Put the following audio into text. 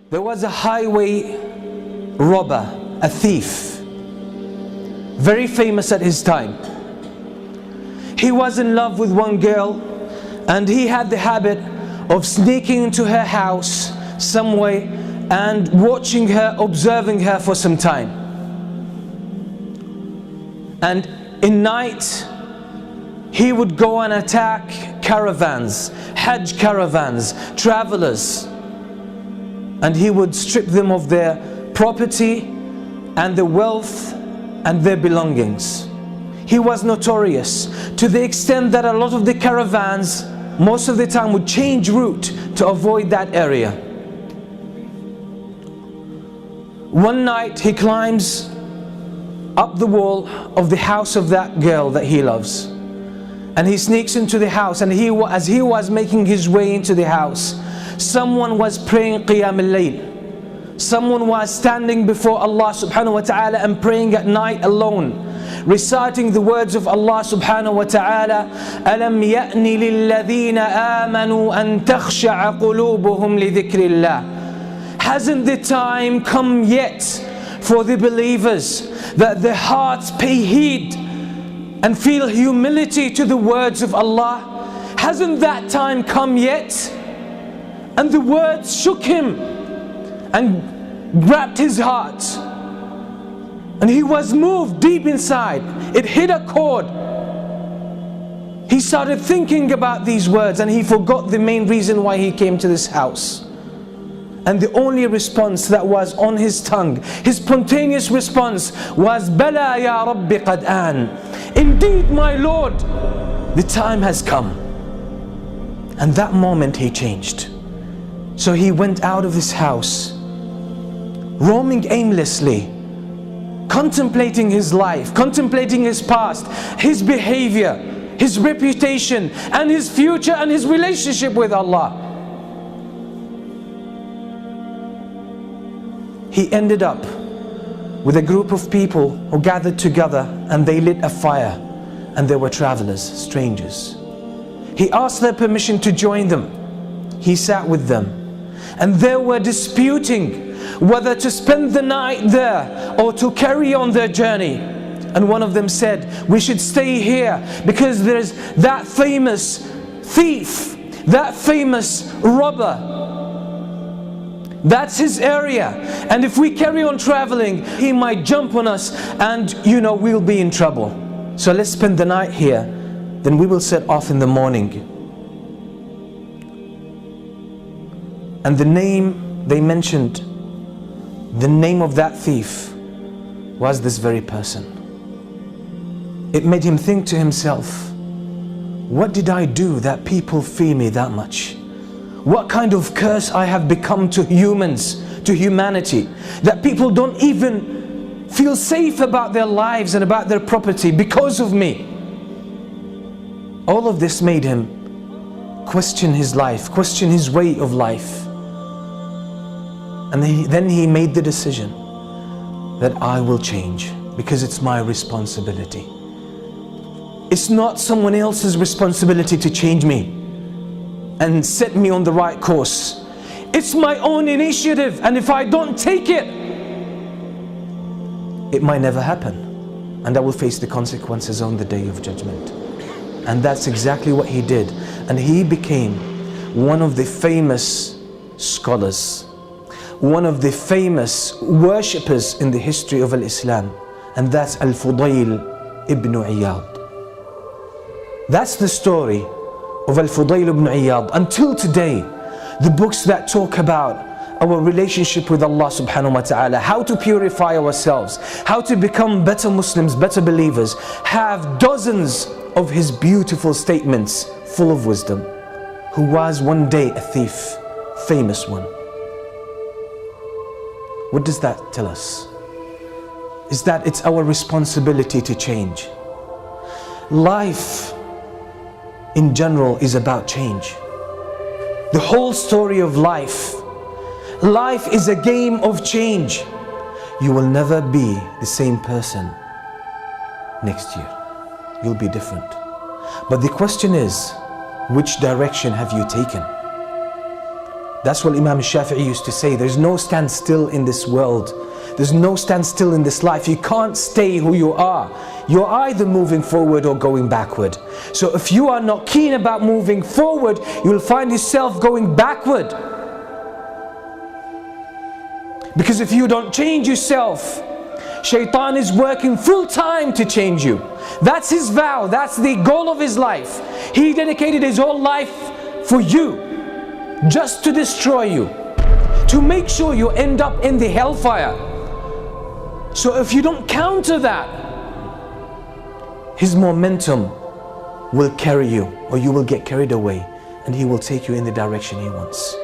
There was a highway robber, a thief, very famous at his time. He was in love with one girl, and he had the habit of sneaking into her house some way and watching her, observing her for some time. And in night, he would go and attack caravans, Hajj caravans, travelers, and he would strip them of their property and their wealth and their belongings. He was notorious to the extent that a lot of the caravans most of the time would change route to avoid that area. One night he climbs up the wall of the house of that girl that he loves, and he sneaks into the house, and as he was making his way into the house, someone was praying Qiyam al-Layl. Someone was standing before Allah subhanahu wa ta'ala and praying at night alone, reciting the words of Allah subhanahu wa ta'ala, أَلَمْ يَأْنِ لِلَّذِينَ آمَنُوا أَن تَخْشَعَ قُلُوبُهُمْ لِذِكْرِ اللَّهِ. Hasn't the time come yet for the believers that their hearts pay heed and feel humility to the words of Allah? Hasn't that time come yet? And the words shook him and grabbed his heart, and he was moved deep inside. It hit a chord. He started thinking about these words, and he forgot the main reason why he came to this house. And the only response that was on his tongue, his spontaneous response, was Bala ya Rabbi qad an. Indeed, my Lord, the time has come. And that moment he changed. So he went out of his house, roaming aimlessly, contemplating his life, contemplating his past, his behavior, his reputation, and his future, and his relationship with Allah. He ended up with a group of people who gathered together, and they lit a fire, and there were travelers, strangers. He asked their permission to join them. He sat with them, and they were disputing whether to spend the night there or to carry on their journey. And one of them said, we should stay here because there's that famous thief, that famous robber. That's his area, and if we carry on traveling, he might jump on us, and we'll be in trouble. So let's spend the night here, then we will set off in the morning. And the name they mentioned, the name of that thief, was this very person. It made him think to himself, what did I do that people fear me that much? What kind of curse I have become to humans, to humanity, that people don't even feel safe about their lives and about their property because of me. All of this made him question his life, question his way of life. And then he made the decision that I will change, because it's my responsibility. It's not someone else's responsibility to change me and set me on the right course. It's my own initiative, and if I don't take it, it might never happen, and I will face the consequences on the day of judgment. And that's exactly what he did, and he became one of the famous scholars, one of the famous worshippers in the history of Islam, and that's Al-Fudayl ibn Iyad. That's the story of Al-Fudayl ibn Iyad. Until today, the books that talk about our relationship with Allah subhanahu wa ta'ala, how to purify ourselves, how to become better Muslims, better believers, have dozens of his beautiful statements full of wisdom. Who was one day a thief, famous one. What does that tell us? Is that it's our responsibility to change. Life in general is about change. The whole story of life is a game of change. You will never be the same person next year. You'll be different. But the question is, which direction have you taken? That's what Imam Shafi'i used to say. There's no standstill in this world. There's no standstill in this life. You can't stay who you are. You're either moving forward or going backward. So if you are not keen about moving forward, you'll find yourself going backward. Because if you don't change yourself, Shaitan is working full time to change you. That's his vow. That's the goal of his life. He dedicated his whole life for you, just to destroy you, to make sure you end up in the hellfire. So if you don't counter that, his momentum will carry you, or you will get carried away, and he will take you in the direction he wants.